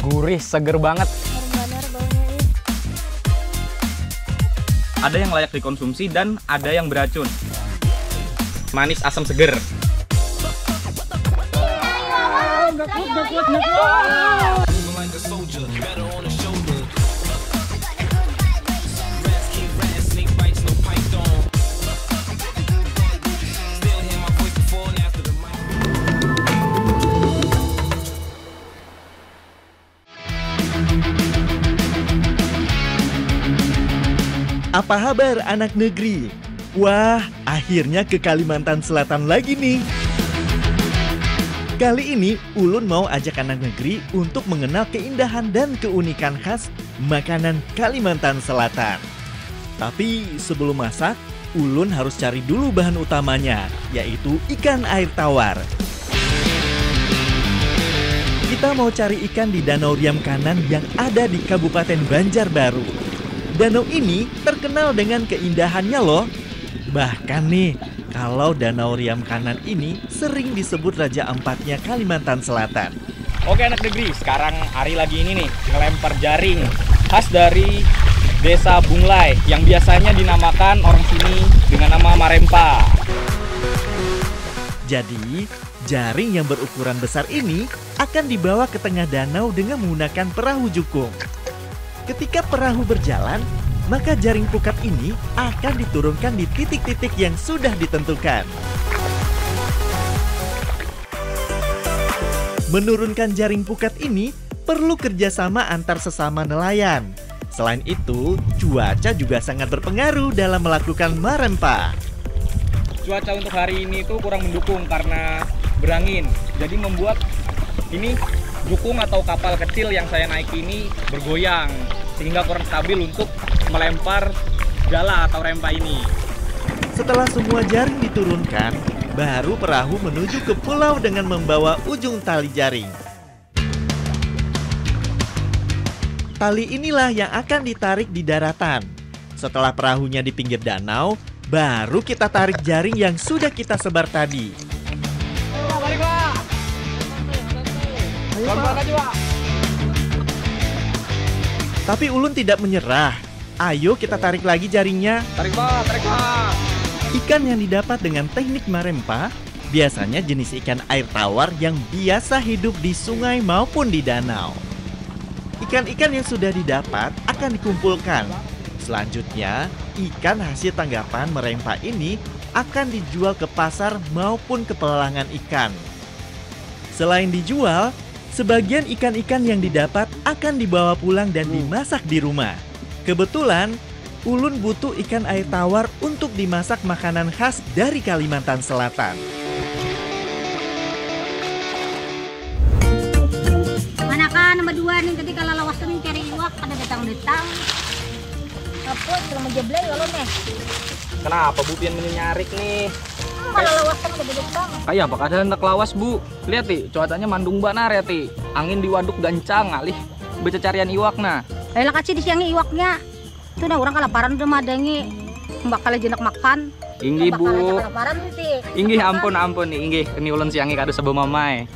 Gurih, seger banget. Benar baunya ih. Ada yang layak dikonsumsi dan ada yang beracun. Manis, asam, seger. Apa kabar anak negeri? Wah, akhirnya ke Kalimantan Selatan lagi nih. Kali ini Ulun mau ajak anak negeri untuk mengenal keindahan dan keunikan khas makanan Kalimantan Selatan. Tapi sebelum masak, Ulun harus cari dulu bahan utamanya, yaitu ikan air tawar. Kita mau cari ikan di Danau Riam Kanan yang ada di Kabupaten Banjarbaru. Danau ini terkenal dengan keindahannya loh. Bahkan nih, kalau Danau Riam Kanan ini sering disebut Raja Ampatnya Kalimantan Selatan. Oke anak negeri, sekarang Ari lagi ini nih, ngelempar jaring. Khas dari Desa Bunglai, yang biasanya dinamakan orang sini dengan nama Marempa. Jadi, jaring yang berukuran besar ini akan dibawa ke tengah danau dengan menggunakan perahu jukung. Ketika perahu berjalan, maka jaring pukat ini akan diturunkan di titik-titik yang sudah ditentukan. Menurunkan jaring pukat ini perlu kerjasama antar sesama nelayan. Selain itu, cuaca juga sangat berpengaruh dalam melakukan marempa. Cuaca untuk hari ini tuh kurang mendukung karena berangin. Jadi membuat ini jukung atau kapal kecil yang saya naik ini bergoyang sehingga kurang stabil untuk melempar jala atau rempa ini. Setelah semua jaring diturunkan, baru perahu menuju ke pulau dengan membawa ujung tali jaring. Tali inilah yang akan ditarik di daratan. Setelah perahunya di pinggir danau, baru kita tarik jaring yang sudah kita sebar tadi. Balik Pak. Pelan-pelan aja Pak. Tapi Ulun tidak menyerah. Ayo kita tarik lagi jaringnya. Tarik Pak, tarik Pak. Ikan yang didapat dengan teknik marempa biasanya jenis ikan air tawar yang biasa hidup di sungai maupun di danau. Ikan-ikan yang sudah didapat akan dikumpulkan. Selanjutnya, ikan hasil tanggapan marempa ini akan dijual ke pasar maupun ke pelelangan ikan. Selain dijual, sebagian ikan-ikan yang didapat akan dibawa pulang dan dimasak di rumah. Kebetulan, Ulun butuh ikan air tawar untuk dimasak makanan khas dari Kalimantan Selatan. Manakan nomor 2 nih tadi kalau lawas tuh cari iwak ada datang-datang. Apa cuma menjeblay kalau nih. Kenapa Bu pian menyarik nih? Kalau lawas kan ada datang. Kayak apa kada hendak lawas Bu? Lihat ti, cuacanya mandung banar ya ti. Angin di waduk gancang alih becacarian iwak nah. Lah kasih di siangi iwaknya. Tuh nah orang kelaparan udah madangi. Bakal jenak makan. Inggih Bu. Kelaparan sih. Inggih ampun nih inggih. Ini ulun siangi kado sebo mamai.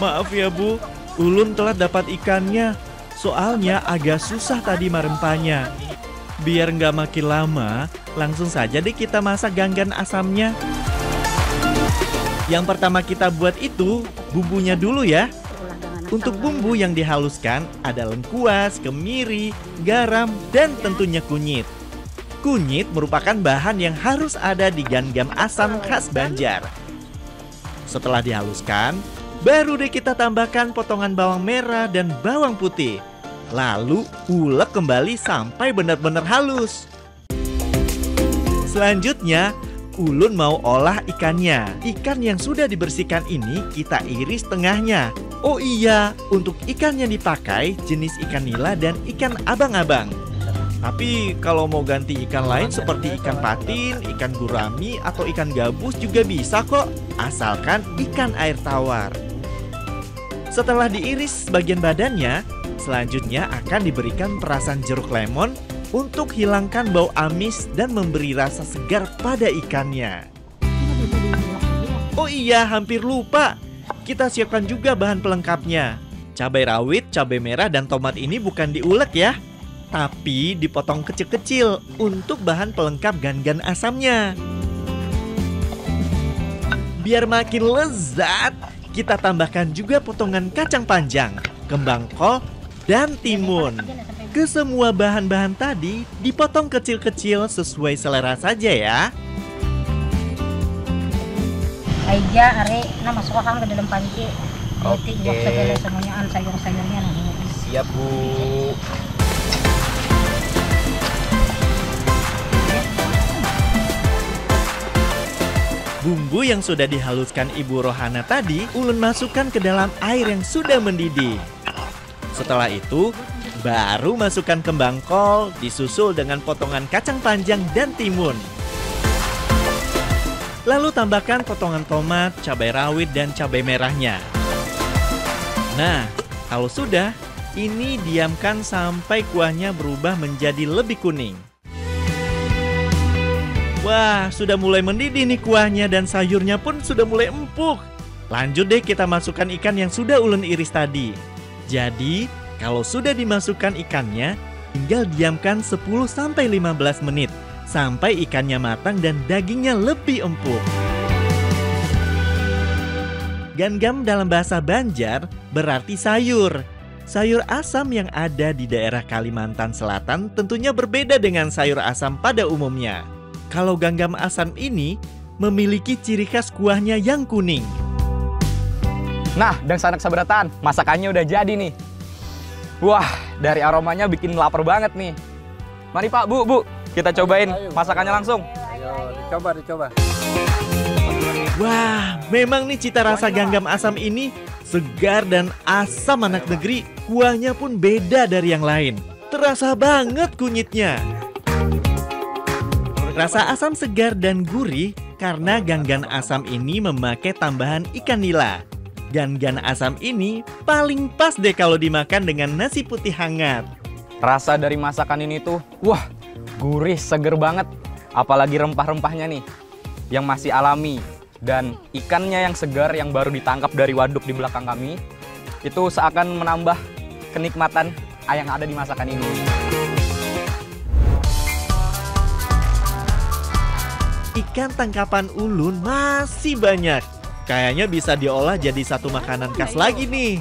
Maaf ya Bu, Ulun telat dapat ikannya. Soalnya agak susah tadi marempanya. Biar nggak makin lama, langsung saja deh kita masak ganggan asamnya. Yang pertama kita buat itu bumbunya dulu ya. Untuk bumbu yang dihaluskan ada lengkuas, kemiri, garam, dan tentunya kunyit. Kunyit merupakan bahan yang harus ada di ganggan asam khas Banjar. Setelah dihaluskan, baru deh kita tambahkan potongan bawang merah dan bawang putih. Lalu ulek kembali sampai benar-benar halus. Selanjutnya, Ulun mau olah ikannya. Ikan yang sudah dibersihkan ini kita iris tengahnya. Oh iya, untuk ikan yang dipakai jenis ikan nila dan ikan abang-abang. Tapi kalau mau ganti ikan lain seperti ikan patin, ikan gurami, atau ikan gabus juga bisa kok. Asalkan ikan air tawar. Setelah diiris bagian badannya, selanjutnya akan diberikan perasan jeruk lemon untuk hilangkan bau amis dan memberi rasa segar pada ikannya. Oh iya, hampir lupa. kita siapkan juga bahan pelengkapnya. Cabai rawit, cabai merah, dan tomat ini bukan diulek ya, tapi dipotong kecil-kecil untuk bahan pelengkap gan-gan asamnya. Biar makin lezat, kita tambahkan juga potongan kacang panjang, kembang kol, dan timun. Kesemua bahan-bahan tadi dipotong kecil-kecil sesuai selera saja ya. Aja are masuk ke dalam panci. Oke. Iwak segala semuanya sayur-sayurnya. Siap, Bu. Bumbu yang sudah dihaluskan Ibu Rohana tadi, ulun masukkan ke dalam air yang sudah mendidih. Setelah itu, baru masukkan kembang kol, disusul dengan potongan kacang panjang dan timun. Lalu tambahkan potongan tomat, cabai rawit, dan cabai merahnya. Nah, kalau sudah, ini diamkan sampai kuahnya berubah menjadi lebih kuning. Wah, sudah mulai mendidih nih kuahnya dan sayurnya pun sudah mulai empuk. Lanjut deh kita masukkan ikan yang sudah ulun iris tadi. Jadi, kalau sudah dimasukkan ikannya, tinggal diamkan 10-15 menit sampai ikannya matang dan dagingnya lebih empuk. Gangam dalam bahasa Banjar berarti sayur. Sayur asam yang ada di daerah Kalimantan Selatan tentunya berbeda dengan sayur asam pada umumnya. Kalau gangam asam ini memiliki ciri khas kuahnya yang kuning. Nah, dan sanak sabratan, masakannya udah jadi nih. Wah, dari aromanya bikin lapar banget nih. Mari Pak, Bu, kita cobain masakannya langsung. Ayo, dicoba. Wah, memang nih cita rasa gangam asam ini segar dan asam anak negeri. Kuahnya pun beda dari yang lain. Terasa banget kunyitnya. Rasa asam segar dan gurih karena ganggan asam ini memakai tambahan ikan nila. Ganggan asam ini paling pas deh kalau dimakan dengan nasi putih hangat. Rasa dari masakan ini tuh, wah, gurih, seger banget. Apalagi rempah-rempahnya nih, yang masih alami. Dan ikannya yang segar yang baru ditangkap dari waduk di belakang kami, itu seakan menambah kenikmatan yang ada di masakan ini. Ikan tangkapan ulun masih banyak. Kayaknya bisa diolah jadi satu makanan khas lagi nih.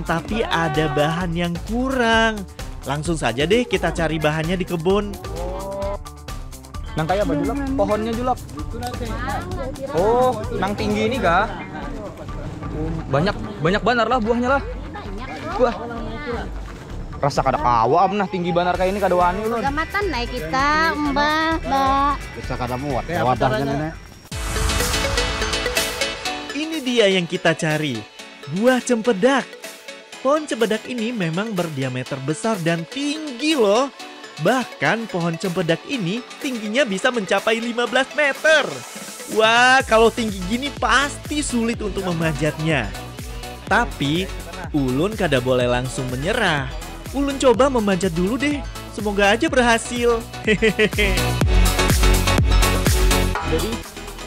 Tapi ada bahan yang kurang. Langsung saja deh kita cari bahannya di kebun. Nang kayak apa julak? Pohonnya julak. Oh, nang tinggi ini kah? Banyak banar lah buahnya lah. Wah. Rasa kada kawam nah tinggi banar kayak ini kada wani ulun. Gamatan naik kita, Mbak. Bisa kada muat wadahnya nenek. Ini dia yang kita cari, buah cempedak. Pohon cempedak ini memang berdiameter besar dan tinggi loh. Bahkan pohon cempedak ini tingginya bisa mencapai 15 meter. Wah, kalau tinggi gini pasti sulit untuk memanjatnya. Tapi, ulun kada boleh langsung menyerah. Ulun coba memanjat dulu deh. Semoga aja berhasil. Hehehe. Jadi,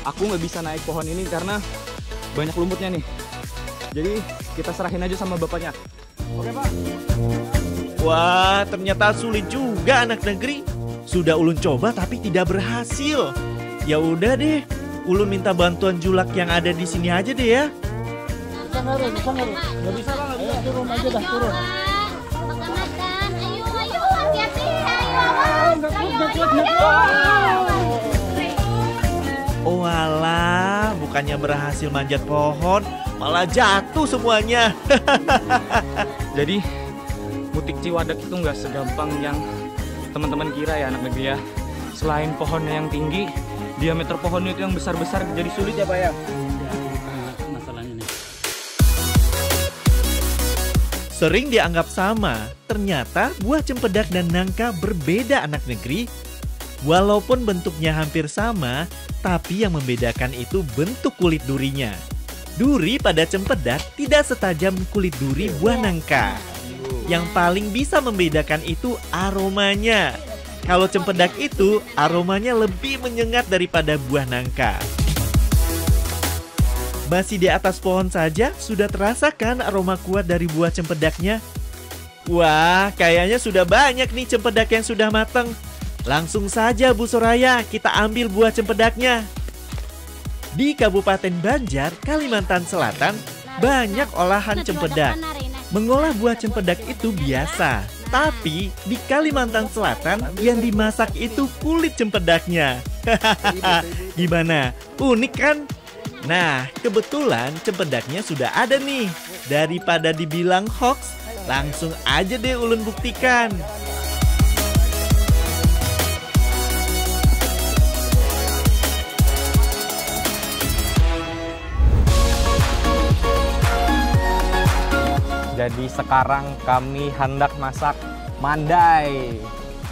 aku nggak bisa naik pohon ini karena banyak lumutnya nih. Jadi, kita serahin aja sama bapaknya. Oke, Pak. Wah, ternyata sulit juga anak negeri. Sudah ulun coba tapi tidak berhasil. Ya udah deh, ulun minta bantuan julak yang ada di sini aja deh ya. Bisa nggak bisa Bang, ayo turun aja dah, turun. Ayo, hati-hati. Ayo. Oh alah, bukannya berhasil manjat pohon, malah jatuh semuanya. Jadi, mutik ciwadak itu nggak segampang yang teman-teman kira ya anak negeri ya. Selain pohonnya yang tinggi, diameter pohonnya itu yang besar-besar jadi sulit ya Pak ya? Masalahnya nih. Sering dianggap sama, ternyata buah cempedak dan nangka berbeda anak negeri. Walaupun bentuknya hampir sama, tapi yang membedakan itu bentuk kulit durinya. Duri pada cempedak tidak setajam kulit duri buah nangka. Yang paling bisa membedakan itu aromanya. Kalau cempedak itu aromanya lebih menyengat daripada buah nangka. Masih di atas pohon saja sudah terasa kan aroma kuat dari buah cempedaknya? Wah, kayaknya sudah banyak nih cempedak yang sudah matang. Langsung saja Bu Soraya, kita ambil buah cempedaknya. Di Kabupaten Banjar, Kalimantan Selatan, banyak olahan cempedak. Mengolah buah cempedak itu biasa, tapi di Kalimantan Selatan yang dimasak itu kulit cempedaknya. Gimana? Unik kan? Nah, kebetulan cempedaknya sudah ada nih. Daripada dibilang hoax, langsung aja deh ulun buktikan. Jadi sekarang kami hendak masak mandai.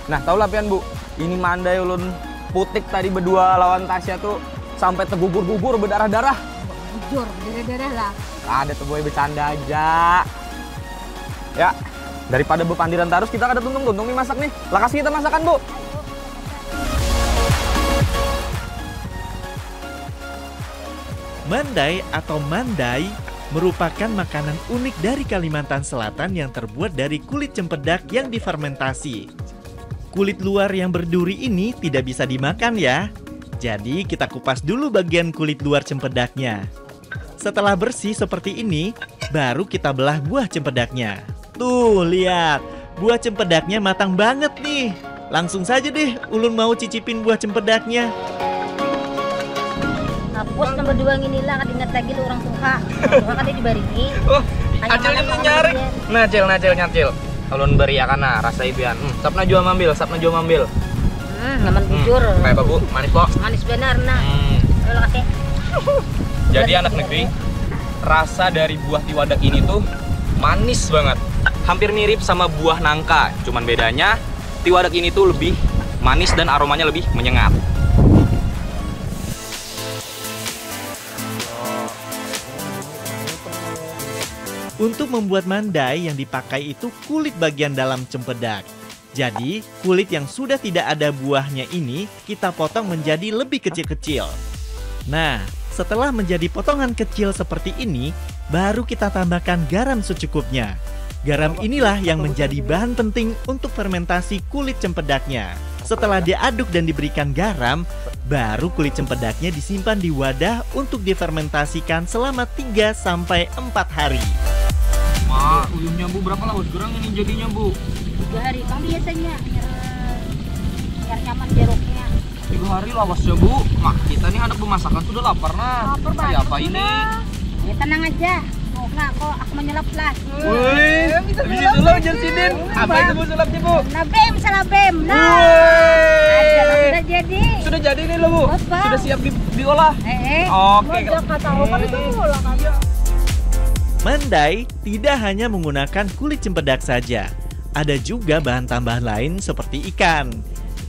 Nah, tahu lah pian Bu, ini mandai ulun putik tadi berdua lawan Tasya tuh sampai tergugur-gugur berdarah-darah. Jujur, darah-darah lah. Ada tuh boy bercanda aja. Ya, daripada bepandiran terus kita ada tuntung-tuntung nih masak nih. Lah kasih kita masakan, Bu. Mandai atau mandai merupakan makanan unik dari Kalimantan Selatan yang terbuat dari kulit cempedak yang difermentasi. Kulit luar yang berduri ini tidak bisa dimakan ya. Jadi kita kupas dulu bagian kulit luar cempedaknya. Setelah bersih seperti ini, baru kita belah buah cempedaknya. Tuh, lihat. Buah cempedaknya matang banget nih. Langsung saja deh, ulun mau cicipin buah cempedaknya. Hapus nomor 2 inilah, ingat lagi lu orang tua. Orang kan dibaringi. Oh, acilnya nih nyari. Nacil. Ulun beri ya kana rasa ibian. Sapna jua mambil. Naman bujur. Kayak apa Bu? Manis kok. Manis benar nah. Terima kasih. Jadi anak negeri, rasa dari buah tiwadak ini tuh manis banget. Hampir mirip sama buah nangka, cuman bedanya tiwadak ini tuh lebih manis dan aromanya lebih menyengat. Untuk membuat mandai yang dipakai itu kulit bagian dalam cempedak. Jadi, kulit yang sudah tidak ada buahnya ini kita potong menjadi lebih kecil-kecil. Nah, setelah menjadi potongan kecil seperti ini, baru kita tambahkan garam secukupnya. Garam inilah yang menjadi bahan penting untuk fermentasi kulit cempedaknya. Setelah diaduk dan diberikan garam, baru kulit cempedaknya disimpan di wadah untuk difermentasikan selama 3-4 hari. Ma, uyuhnya Bu berapa lah gerang ini jadinya Bu? 3 hari, kan biasanya biar nyaman jeruknya. 3 hari lawas ya Bu. Mak, kita nih anak pemasakan sudah lapar nah. Lapar Hari apa sudah. ini? Ya tenang aja. Oh enggak, kok aku menyelap lah. Wih, bisa sulap Jansidin. Apa itu Bu sulapnya Bu? Nabem, salabem. Nah, Wih. sudah jadi. Sudah jadi nih loh Bu. Apa? Sudah siap diolah. Oke. Kata kan itu lah kan. Mandai tidak hanya menggunakan kulit cempedak saja. Ada juga bahan tambahan lain seperti ikan.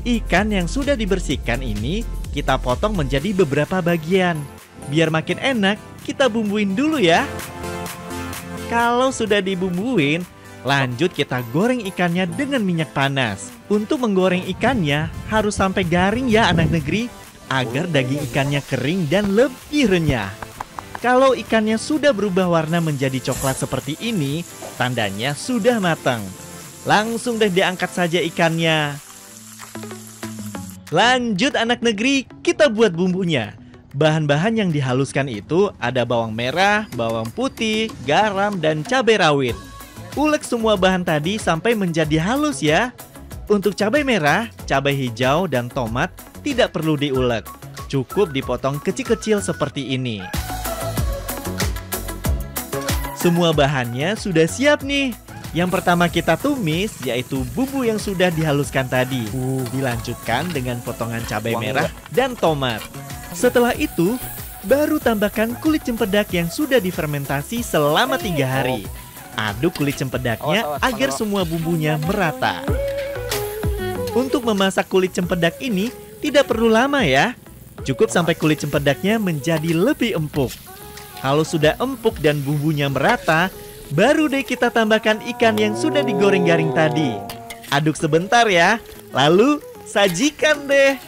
Ikan yang sudah dibersihkan ini kita potong menjadi beberapa bagian. Biar makin enak, kita bumbuin dulu ya. Kalau sudah dibumbuin, lanjut kita goreng ikannya dengan minyak panas. Untuk menggoreng ikannya harus sampai garing ya anak negeri, agar daging ikannya kering dan lebih renyah. Kalau ikannya sudah berubah warna menjadi coklat seperti ini, tandanya sudah matang. Langsung deh diangkat saja ikannya. Lanjut anak negeri, kita buat bumbunya. Bahan-bahan yang dihaluskan itu ada bawang merah, bawang putih, garam, dan cabai rawit. Ulek semua bahan tadi sampai menjadi halus ya. Untuk cabai merah, cabai hijau, dan tomat tidak perlu diulek. Cukup dipotong kecil-kecil seperti ini. Semua bahannya sudah siap nih. Yang pertama kita tumis yaitu bumbu yang sudah dihaluskan tadi. Dilanjutkan dengan potongan cabai merah dan tomat. Setelah itu, baru tambahkan kulit cempedak yang sudah difermentasi selama 3 hari. Aduk kulit cempedaknya agar semua bumbunya merata. Untuk memasak kulit cempedak ini tidak perlu lama ya. Cukup sampai kulit cempedaknya menjadi lebih empuk. Kalau sudah empuk dan bumbunya merata, baru deh kita tambahkan ikan yang sudah digoreng garing tadi. Aduk sebentar ya, lalu sajikan deh.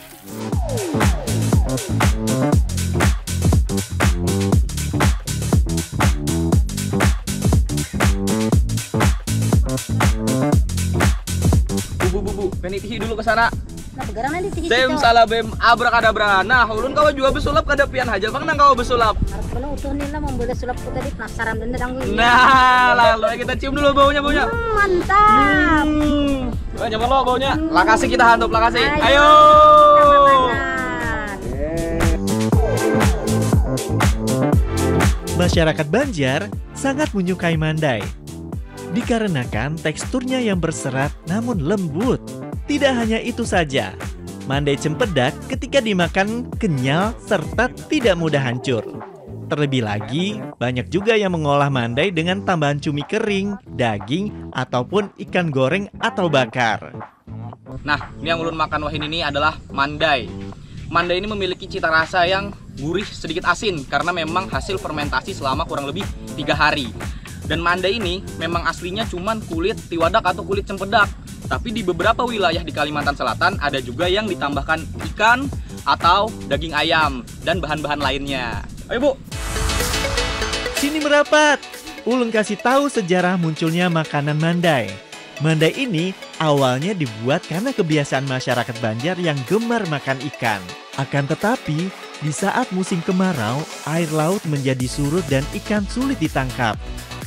sih dulu ke sana. Nah, begaran nanti sih. Sem salabem abrakadabra. Nah, ulun kawa juga besulap kada pian haja bang nang kawa besulap. Harus benar utuh nila membuat sulapku tadi penasaran dan nedang gue. Nah, lalu kita cium dulu baunya. Mantap. Nyaman lo baunya. Lakasi kita hantup lakasi. Ayo. Masyarakat Banjar sangat menyukai mandai. Dikarenakan teksturnya yang berserat namun lembut. Tidak hanya itu saja, mandai cempedak ketika dimakan kenyal serta tidak mudah hancur. Terlebih lagi, banyak juga yang mengolah mandai dengan tambahan cumi kering, daging, ataupun ikan goreng atau bakar. Nah, ini yang ulun makan wahin ini adalah mandai. Mandai ini memiliki cita rasa yang gurih sedikit asin karena memang hasil fermentasi selama kurang lebih 3 hari. Dan mandai ini memang aslinya cuman kulit tiwadak atau kulit cempedak. Tapi di beberapa wilayah di Kalimantan Selatan ada juga yang ditambahkan ikan atau daging ayam dan bahan-bahan lainnya. Ayo Bu. Sini merapat. Ulun kasih tahu sejarah munculnya makanan mandai. Mandai ini awalnya dibuat karena kebiasaan masyarakat Banjar yang gemar makan ikan. Akan tetapi, di saat musim kemarau, air laut menjadi surut dan ikan sulit ditangkap.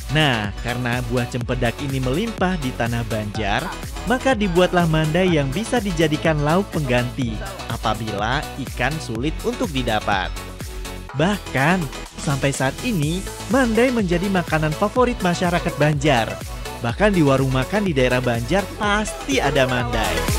Nah, karena buah cempedak ini melimpah di tanah Banjar, maka dibuatlah mandai yang bisa dijadikan lauk pengganti apabila ikan sulit untuk didapat. Bahkan, sampai saat ini, mandai menjadi makanan favorit masyarakat Banjar. Bahkan di warung makan di daerah Banjar pasti ada mandai.